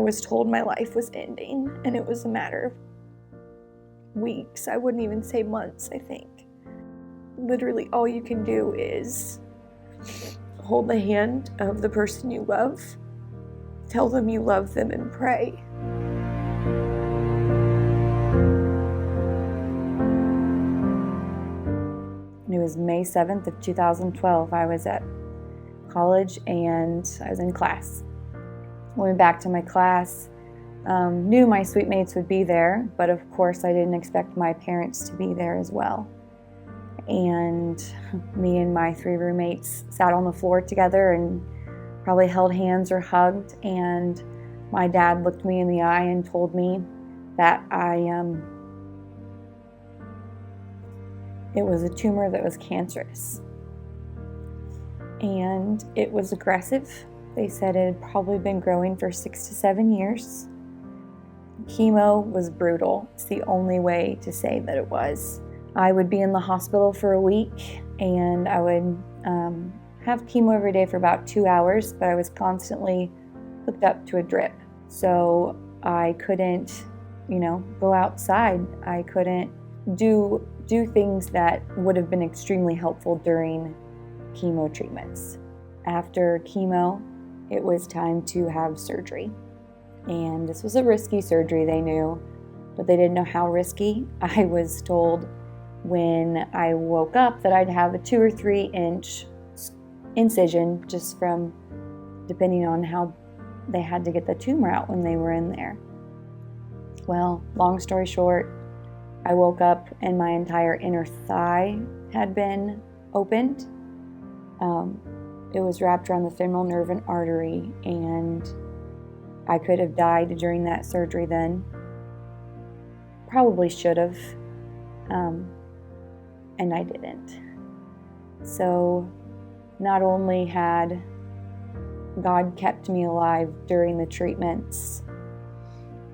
was told my life was ending, and it was a matter of weeks. I wouldn't even say months, I think. Literally all you can do is hold the hand of the person you love, tell them you love them, and pray. It was May 7th of 2012. I was at college and I was in class. Went back to my class, knew my suite mates would be there, but of course I didn't expect my parents to be there as well. And me and my 3 roommates sat on the floor together and probably held hands or hugged, and my dad looked me in the eye and told me that it was a tumor that was cancerous. And it was aggressive. They said it had probably been growing for 6 to 7 years. Chemo was brutal. It's the only way to say that it was. I would be in the hospital for a week, and I would have chemo every day for about 2 hours, but I was constantly hooked up to a drip. So I couldn't, go outside. I couldn't do things that would have been extremely helpful during chemo treatments. After chemo, it was time to have surgery. And this was a risky surgery, they knew, but they didn't know how risky. I was told when I woke up that I'd have a 2 or 3 inch incision, just from depending on how they had to get the tumor out when they were in there. Well, long story short, I woke up and my entire inner thigh had been opened. It was wrapped around the femoral nerve and artery, and I could have died during that surgery then. Probably should have, and I didn't. So not only had God kept me alive during the treatments,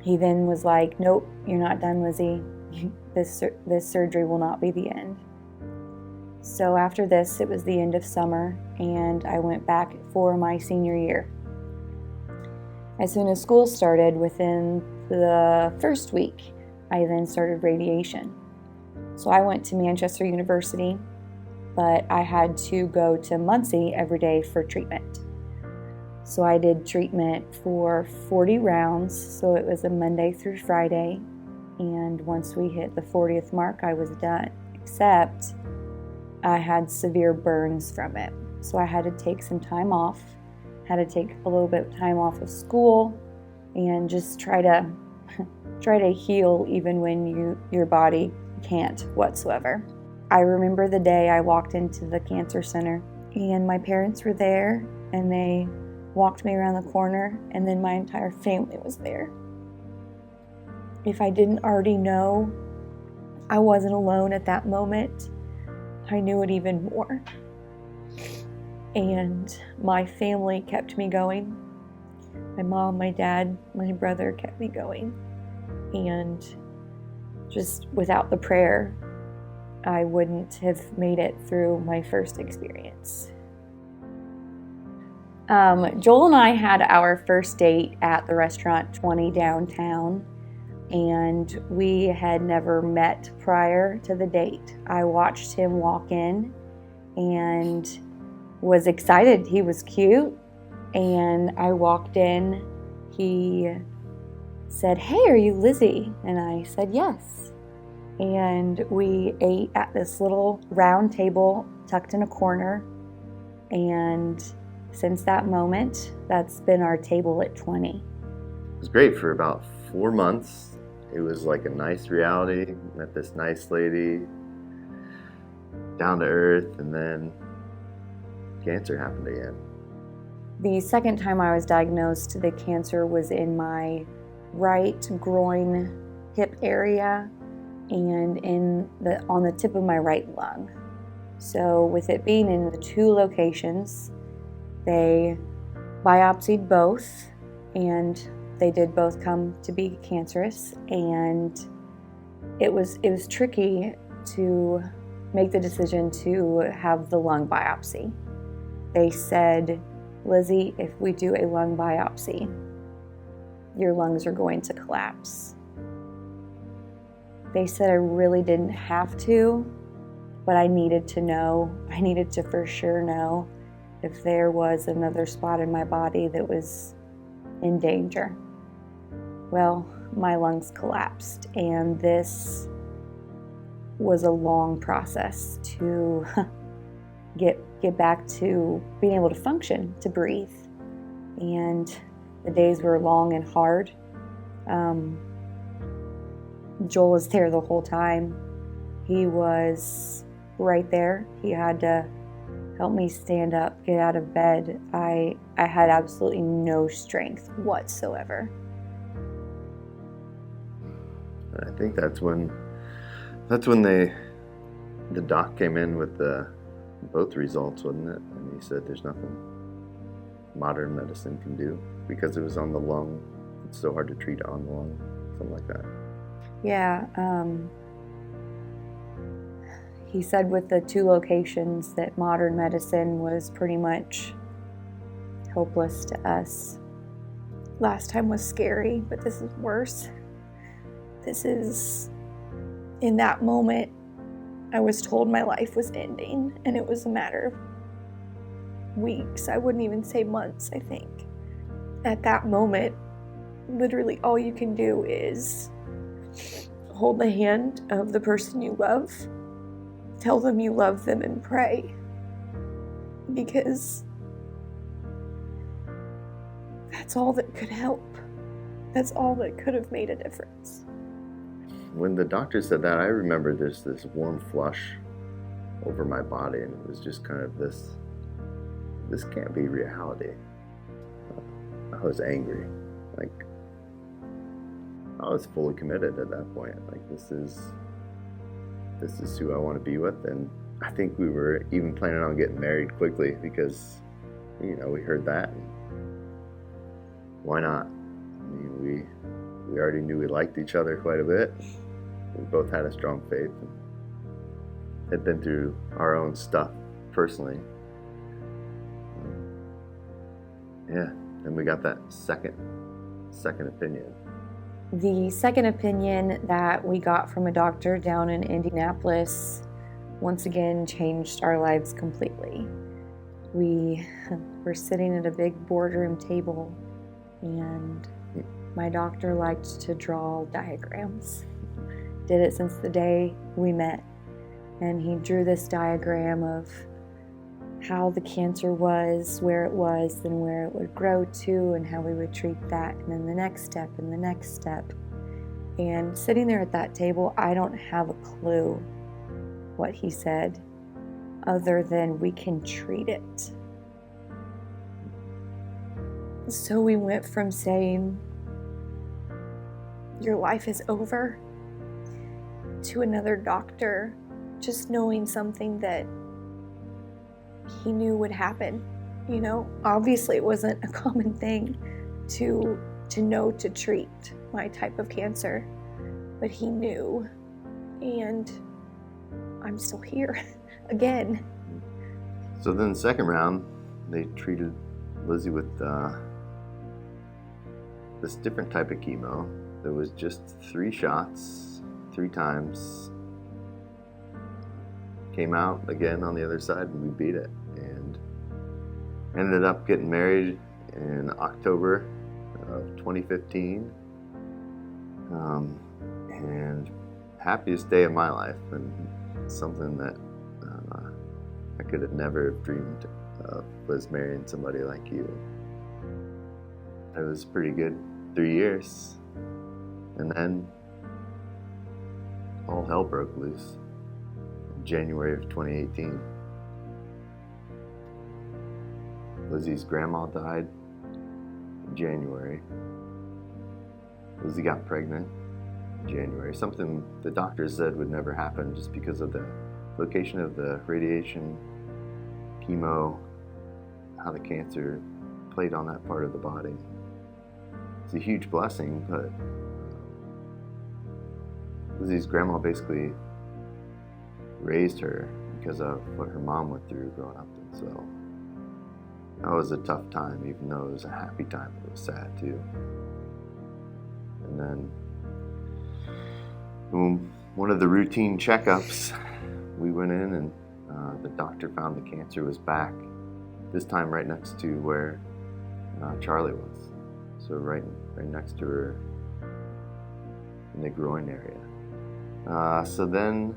He then was like, nope, you're not done, Lizzy. This surgery will not be the end. So after this, it was the end of summer, and I went back for my senior year. As soon as school started, within the first week, I then started radiation. So I went to Manchester University, but I had to go to Muncie every day for treatment. So I did treatment for 40 rounds, so it was a Monday through Friday, and once we hit the 40th mark, I was done, except I had severe burns from it. So I had to take some time off, had to take a little bit of time off of school, and just try to heal even when your body can't whatsoever. I remember the day I walked into the cancer center, and my parents were there, and they walked me around the corner, and then my entire family was there. If I didn't already know I wasn't alone at that moment, I knew it even more. And my family kept me going. My mom, my dad, my brother kept me going. And just without the prayer, I wouldn't have made it through my first experience. Joel and I had our first date at the restaurant 20 downtown, and we had never met prior to the date. I watched him walk in and was excited. He was cute, and I walked in. He said, "Hey, are you Lizzy?" And I said, "Yes." And we ate at this little round table tucked in a corner, and since that moment, that's been our table at 20. It was great for about 4 months. It was like a nice reality. Met this nice lady, down to earth, and then cancer happened again. The second time I was diagnosed, the cancer was in my right groin hip area and on the tip of my right lung. So with it being in the 2 locations, they biopsied both, and they did both come to be cancerous, and it was tricky to make the decision to have the lung biopsy. They said, "Lizzy, if we do a lung biopsy, your lungs are going to collapse. They said I really didn't have to, but I needed to know. I needed to for sure know if there was another spot in my body that was in danger. Well, my lungs collapsed, and this was a long process to get back to being able to function, to breathe. And the days were long and hard. Joel was there the whole time. He was right there. He had to help me stand up, get out of bed. I had absolutely no strength whatsoever. I think that's when the doc came in with both results, wasn't it? And he said there's nothing modern medicine can do because it was on the lung. It's so hard to treat on the lung, something like that. Yeah, he said with the 2 locations that modern medicine was pretty much hopeless to us. Last time was scary, but this is worse. This is, in that moment, I was told my life was ending, and it was a matter of weeks. I wouldn't even say months, I think. At that moment, literally all you can do is hold the hand of the person you love, tell them you love them, and pray. Because that's all that could help. That's all that could have made a difference. When the doctor said that, I remember there's this warm flush over my body, and it was just kind of this can't be reality. I was angry. Like, I was fully committed at that point. Like, this is who I want to be with. And I think we were even planning on getting married quickly because, we heard that. And why not? I mean, we already knew we liked each other quite a bit. We both had a strong faith and had been through our own stuff personally. Yeah, and we got that second opinion. The second opinion that we got from a doctor down in Indianapolis once again changed our lives completely. We were sitting at a big boardroom table, and my doctor liked to draw diagrams. Did it since the day we met. And he drew this diagram of how the cancer was, where it was, and where it would grow to, and how we would treat that, and then the next step, and the next step. And sitting there at that table, I don't have a clue what he said, other than we can treat it. So we went from saying, your life is over, to another doctor just knowing something that he knew would happen. Obviously it wasn't a common thing to know to treat my type of cancer, but he knew, and I'm still here again. So then the second round, they treated Lizzy with this different type of chemo. There was just 3 shots, 3 times. Came out again on the other side, and we beat it. And ended up getting married in October of 2015. And happiest day of my life, and something that I could have never dreamed of was marrying somebody like you. It was pretty good 3 years. And then all hell broke loose in January of 2018. Lizzy's grandma died in January. Lizzy got pregnant in January. Something the doctors said would never happen just because of the location of the radiation, chemo, how the cancer played on that part of the body. It's a huge blessing, but Lizzy's grandma basically raised her because of what her mom went through growing up, and so that was a tough time, even though it was a happy time. It was sad too. And then one of the routine checkups, we went in and the doctor found the cancer was back, this time right next to where Charlie was. So right next to her in the groin area. So then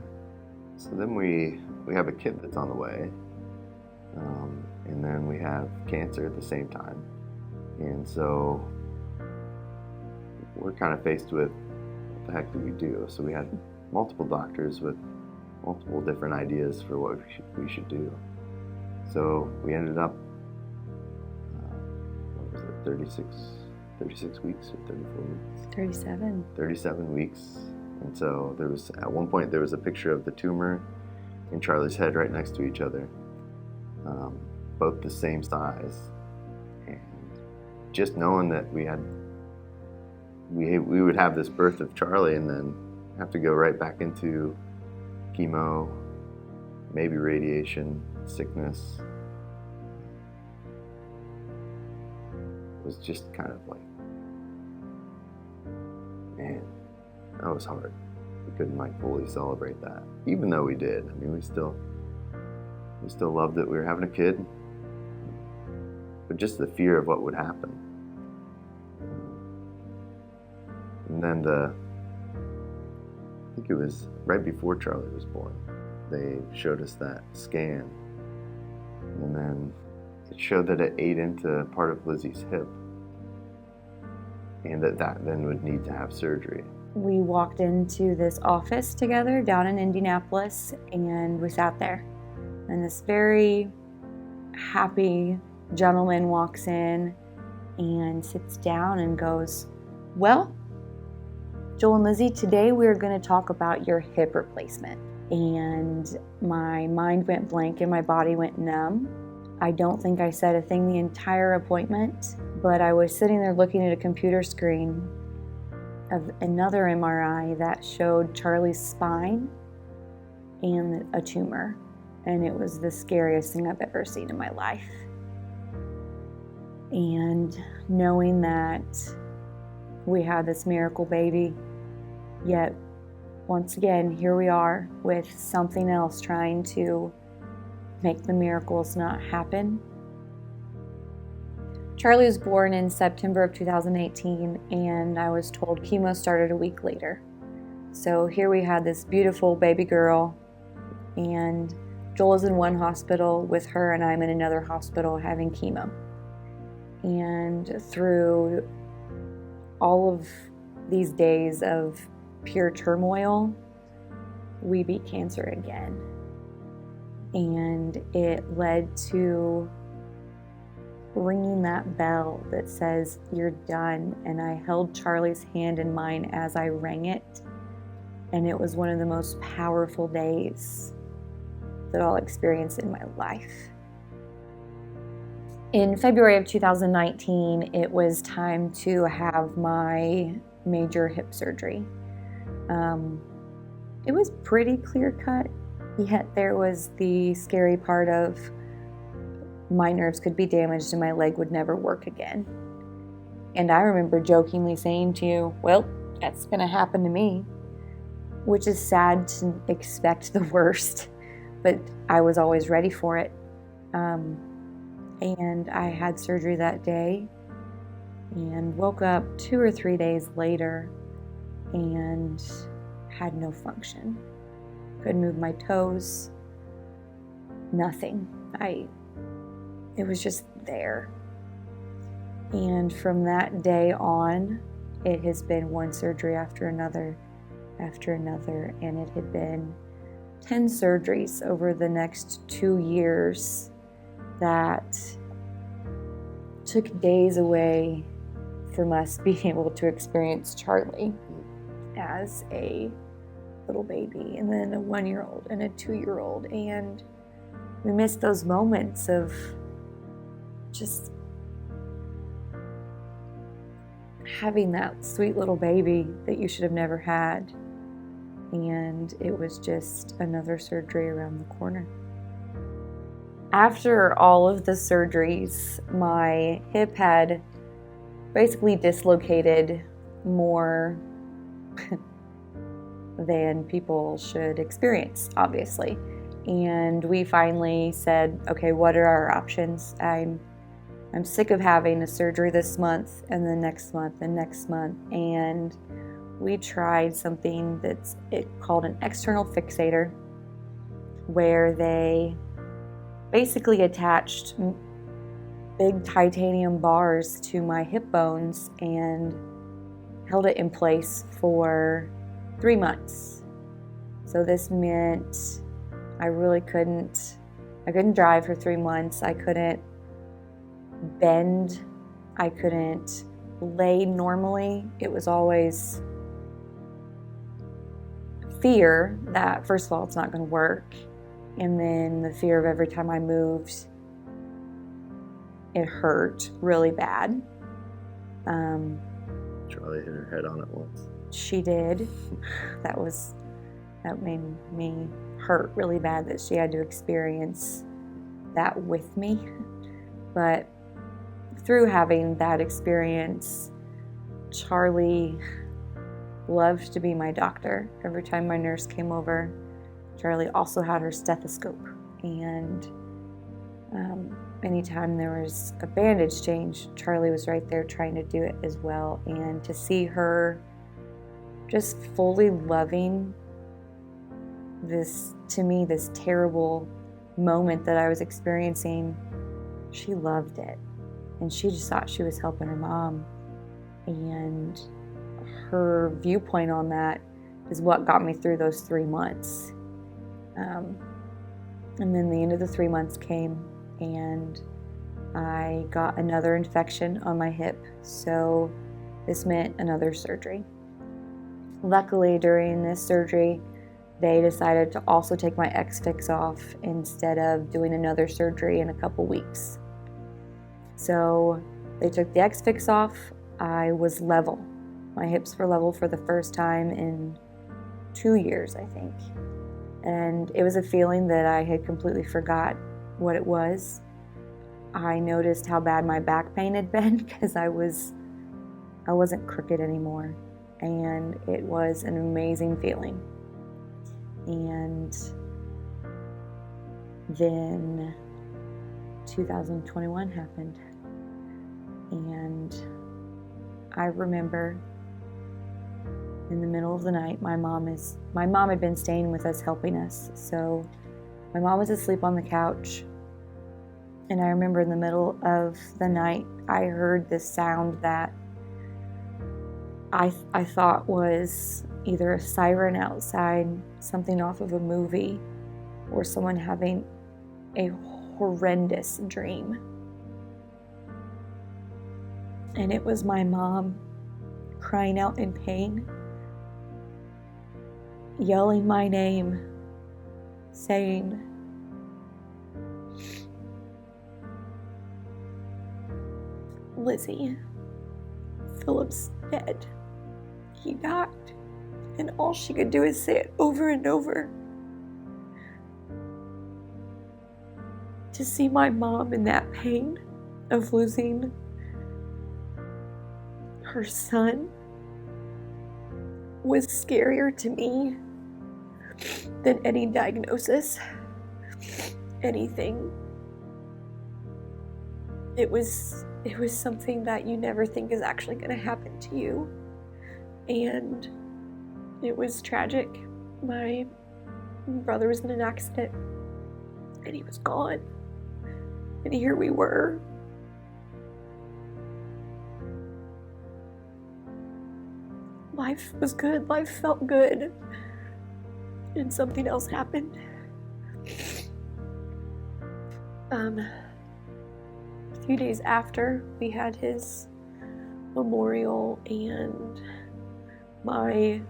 we have a kid that's on the way, and then we have cancer at the same time, and so we're kind of faced with what the heck do we do? So we had multiple doctors with multiple different ideas for what we should do. So we ended up, what was it, 36 weeks or 34 weeks? 37. 37 weeks. And so at one point there was a picture of the tumor and Charlie's head right next to each other, both the same size. And just knowing that we would have this birth of Charlie and then have to go right back into chemo, maybe radiation, sickness, was just kind of like, man, that was hard. We couldn't like fully celebrate that, even though we did. I mean, we still loved that we were having a kid, but just the fear of what would happen. And then I think it was right before Charlie was born, they showed us that scan, and then it showed that it ate into part of Lizzie's hip, and that then would need to have surgery. We walked into this office together down in Indianapolis, and we sat there, and this very happy gentleman walks in and sits down and goes, "Well, Joel and Lizzie, today we're going to talk about your hip replacement." And my mind went blank and my body went numb. I don't think I said a thing the entire appointment, but I was sitting there looking at a computer screen of another MRI that showed Charlie's spine and a tumor. And it was the scariest thing I've ever seen in my life. And knowing that we had this miracle baby, yet once again, here we are with something else trying to make the miracles not happen. Charlie was born in September of 2018, and I was told chemo started a week later. So here we had this beautiful baby girl, and Joel is in one hospital with her, and I'm in another hospital having chemo. And through all of these days of pure turmoil, we beat cancer again. And it led to ringing that bell that says, "You're done." And I held Charlie's hand in mine as I rang it. And it was one of the most powerful days that I'll experience in my life. In February of 2019, it was time to have my major hip surgery. It was pretty clear cut, yet there was the scary part of my nerves could be damaged and my leg would never work again. And I remember jokingly saying to you, "Well, that's going to happen to me," which is sad to expect the worst, but I was always ready for it. And I had surgery that day and woke up 2 or 3 days later and had no function. Couldn't move my toes, nothing. It was just there. And from that day on, it has been one surgery after another, and it had been 10 surgeries over the next 2 years that took days away from us being able to experience Charlie as a little baby, and then a 1-year-old and a 2-year-old. And we missed those moments of just having that sweet little baby that you should have never had. And it was just another surgery around the corner. After all of the surgeries, my hip had basically dislocated more than people should experience, obviously. And we finally said, okay, what are our options? I'm sick of having a surgery this month and then next month and next month. And we tried something that's called an external fixator, where they basically attached big titanium bars to my hip bones and held it in place for 3 months. So this meant I couldn't drive for 3 months. I couldn't bend. I couldn't lay normally. It was always fear that, first of all, it's not going to work. And then the fear of every time I moved, it hurt really bad. Charlie hit her head on it once. She did. That made me hurt really bad that she had to experience that with me. But through having that experience, Charlie loved to be my doctor. Every time my nurse came over, Charlie also had her stethoscope. And anytime there was a bandage change, Charlie was right there trying to do it as well. And to see her just fully loving this terrible moment that I was experiencing, she loved it. And she just thought she was helping her mom. And her viewpoint on that is what got me through those 3 months. And then the end of the 3 months came, and I got another infection on my hip. So this meant another surgery. Luckily, during this surgery, they decided to also take my X-Fix off instead of doing another surgery in a couple weeks. So they took the X-Fix off. I was level. My hips were level for the first time in 2 years, I think. And it was a feeling that I had completely forgot what it was. I noticed how bad my back pain had been because I wasn't crooked anymore. And it was an amazing feeling. And then 2021 happened. And I remember in the middle of the night, my mom had been staying with us, helping us. So my mom was asleep on the couch. And I remember in the middle of the night, I heard this sound that I thought was either a siren outside, something off of a movie, or someone having a horrendous dream. And it was my mom crying out in pain, yelling my name, saying, "Lizzy, Philip's dead. He died." And all she could do is say it over and over. To see my mom in that pain of losing her son was scarier to me than any diagnosis, anything. It was something that you never think is actually going to happen to you. And it was tragic. My brother was in an accident and he was gone. And here we were. Life was good. Life felt good. And something else happened. A few days after, we had his memorial, and my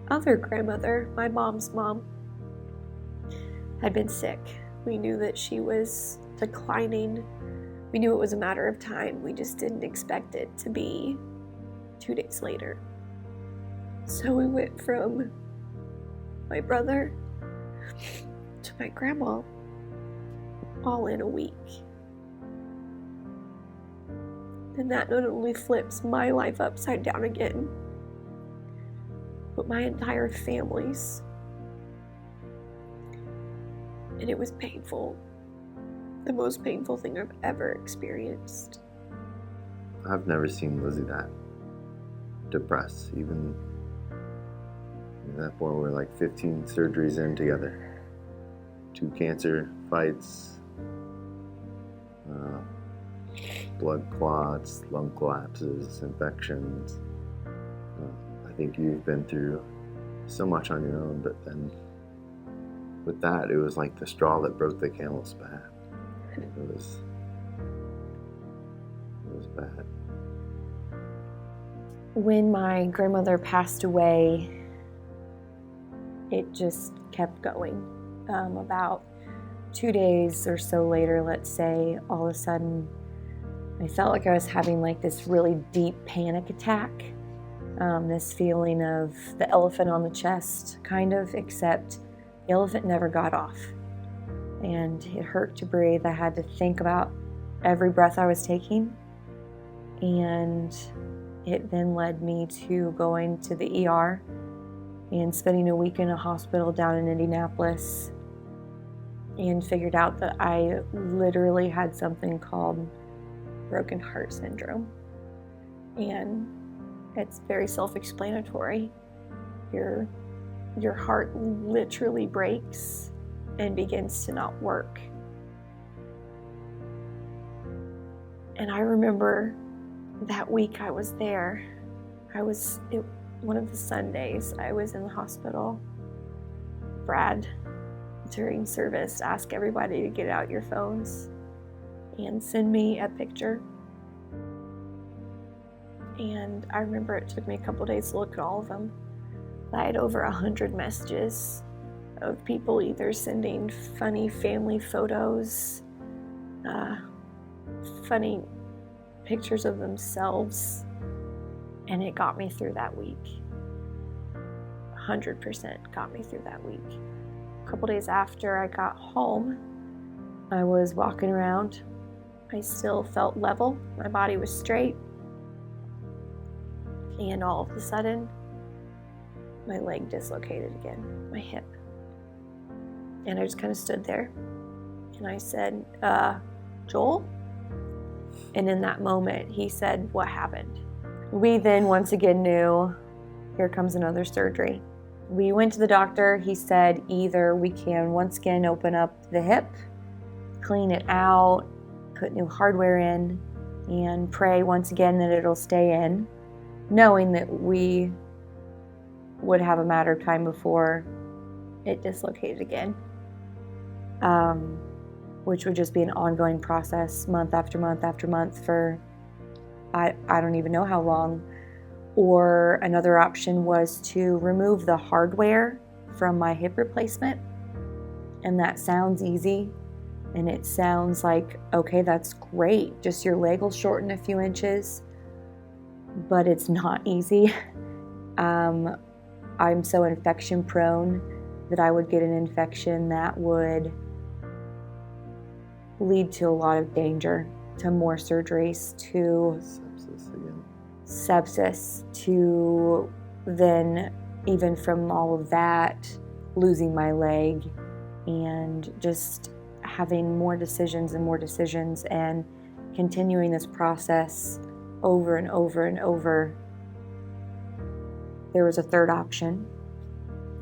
other grandmother, my mom's mom, had been sick. We knew that she was declining. We knew it was a matter of time. We just didn't expect it to be 2 days later. So we went from my brother to my grandma all in a week. And that not only flips my life upside down again, but my entire family's. And it was painful. The most painful thing I've ever experienced. I've never seen Lizzy that depressed. Even at that point, we're like 15 surgeries in together. 2 cancer fights, blood clots, lung collapses, infections. I think you've been through so much on your own, but then with that, it was like the straw that broke the camel's back. It was bad. When my grandmother passed away, it just kept going. About 2 days or so later, let's say, all of a sudden, I felt like I was having like this really deep panic attack. This feeling of the elephant on the chest, kind of, except the elephant never got off. And it hurt to breathe. I had to think about every breath I was taking. And it then led me to going to the ER and spending a week in a hospital down in Indianapolis, and figured out that I literally had something called broken heart syndrome. And it's very self-explanatory. Your heart literally breaks and begins to not work. And I remember that week I was there. One of the Sundays I was in the hospital. Brad, during service, asked everybody to get out your phones and send me a picture. And I remember it took me a couple days to look at all of them. I had over 100 messages of people either sending funny family photos, funny pictures of themselves, and it got me through that week. 100% got me through that week. A couple days after I got home, I was walking around. I still felt level. My body was straight. And all of a sudden, my leg dislocated again, my hip. And I just kind of stood there. And I said, Joel? And in that moment, he said, what happened? We then once again knew, here comes another surgery. We went to the doctor. He said either we can once again open up the hip, clean it out, put new hardware in, and pray once again that it'll stay in, knowing that we would have a matter of time before it dislocated again, which would just be an ongoing process, month after month after month for I don't even know how long. Or another option was to remove the hardware from my hip replacement. And that sounds easy. And it sounds like, okay, that's great. Just your leg will shorten a few inches. But it's not easy. I'm so infection prone that I would get an infection that would lead to a lot of danger, to more surgeries, to sepsis, to then, even from all of that, losing my leg and just having more decisions and continuing this process over and over and over. There was a third option.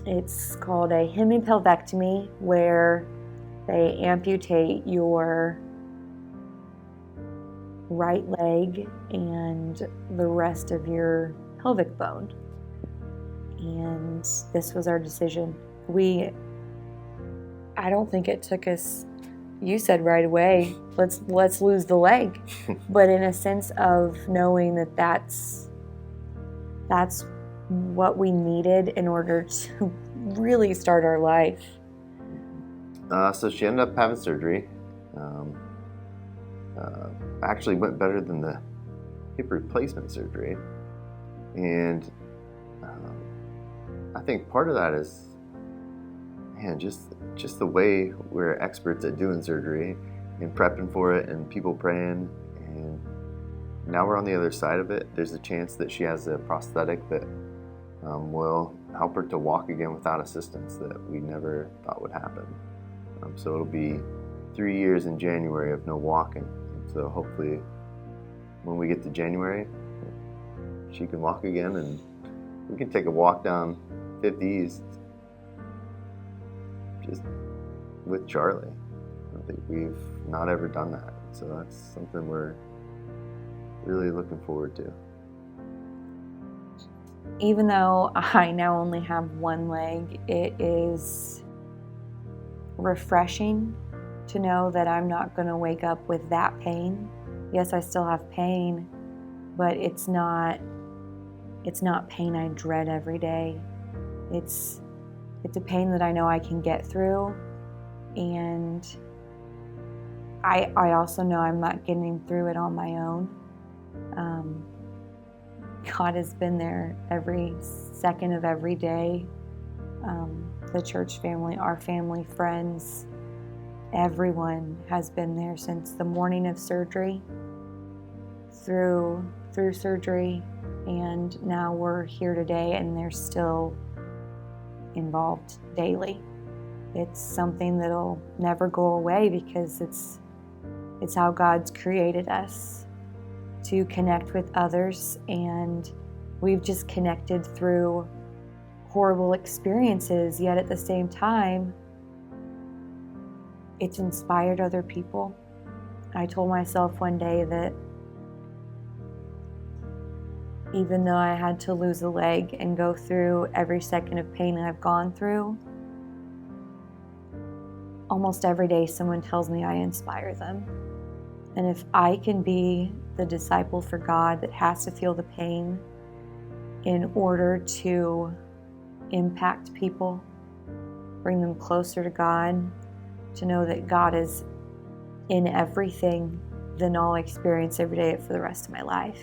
It's called a hemipelvectomy, where they amputate your right leg and the rest of your pelvic bone. And this was our decision. I don't think it took us, you said right away, let's lose the leg. But in a sense of knowing that that's what we needed in order to really start our life. So she ended up having surgery. Actually went better than the hip replacement surgery. And I think part of that is, man, just the way we're experts at doing surgery and prepping for it and people praying. And now we're on the other side of it. There's a chance that she has a prosthetic that will help her to walk again without assistance that we never thought would happen. So it'll be 3 years in January of no walking. So hopefully when we get to January, she can walk again and we can take a walk down 50 East just with Charlie. I think we've not ever done that. So that's something we're really looking forward to. Even though I now only have one leg, it is refreshing to know that I'm not going to wake up with that pain. Yes, I still have pain, but it's not pain I dread every day. It's a pain that I know I can get through, and I also know I'm not getting through it on my own. God has been there every second of every day. The church family, our family, friends, everyone has been there since the morning of surgery, through surgery, and now we're here today, and they're still involved daily. It's something that'll never go away because it's how God's created us to connect with others, and we've just connected through horrible experiences, yet at the same time, it's inspired other people. I told myself one day that even though I had to lose a leg and go through every second of pain I've gone through, almost every day someone tells me I inspire them. And if I can be the disciple for God that has to feel the pain in order to impact people, bring them closer to God, to know that God is in everything, then I'll experience every day for the rest of my life.